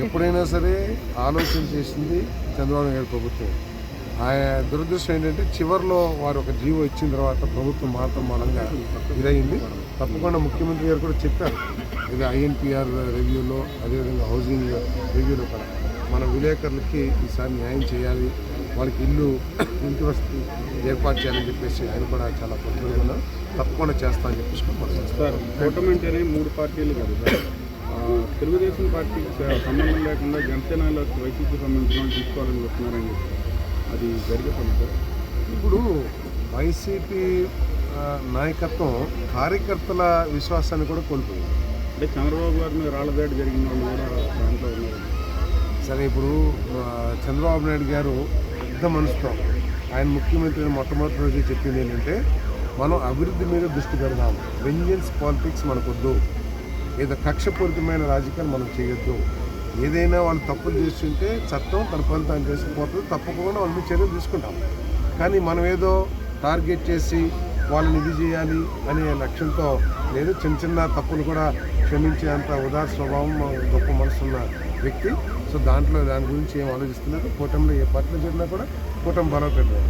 ఎప్పుడైనా సరే ఆలోచన చేసింది చంద్రబాబు నాయుడు ప్రభుత్వం. ఆయన దురదృష్టం ఏంటంటే చివరిలో వారు ఒక జీవో ఇచ్చిన తర్వాత ప్రభుత్వం మాత్రం మూలంగా ఇదయింది. తప్పకుండా ముఖ్యమంత్రి గారు కూడా చెప్పారు, ఇది ఐఎన్పిఆర్ రివ్యూలో, అదేవిధంగా హౌసింగ్ రివ్యూలో కూడా మన విలేకరులకి ఈసారి న్యాయం చేయాలి, వాళ్ళకి ఇంటి వసతి ఏర్పాటు చేయాలని చెప్పేసి ఆయన కూడా చాలా పట్టుదల తప్పకుండా చేస్తామని చెప్పేసి సార్. కూటమి అంటేనే 3 పార్టీలు కదా సార్. తెలుగుదేశం పార్టీకి సంబంధం లేకుండా జనసేనలో వైసీపీ సంబంధించిన తీసుకోవాలని వస్తున్నారని చెప్పి అది జరిగే పని సార్. ఇప్పుడు వైసీపీ నాయకత్వం కార్యకర్తల విశ్వాసాన్ని కూడా కోల్పోయింది. అంటే చంద్రబాబు గారి మీద రాళ్ళదాడి జరిగిన వాళ్ళు కూడా దాంట్లో ఉన్నారు. సరే, ఇప్పుడు చంద్రబాబు నాయుడు గారు పెద్ద మనసుతో ఆయన ముఖ్యమంత్రి మొట్టమొదటి రోజు చెప్పింది ఏంటంటే, మనం అభివృద్ధి మీద దృష్టి పెడదాం, వెంజెన్స్ పాలిటిక్స్ మనకొద్దు, ఏదో కక్షపూరితమైన రాజకీయాలు మనం చేయొద్దు, ఏదైనా వాళ్ళు తప్పులు చేస్తుంటే చట్టం తన పని తాను చేసుకుపోతుంది, తప్పకుండా వాళ్ళ మీద చర్యలు తీసుకుంటాం. కానీ మనం ఏదో టార్గెట్ చేసి వాళ్ళని ఇది చేయాలి అనే లక్ష్యంతో లేదు. చిన్న చిన్న తప్పులు కూడా క్షమించేంత ఉదార స్వభావం, గొప్ప మనసున్న వ్యక్తి. సో దాని గురించి ఏం ఆలోచిస్తున్నారు. కూటమిలో ఏ పార్టీలో జరిగినా కూడా కూటమి బలోపేతం.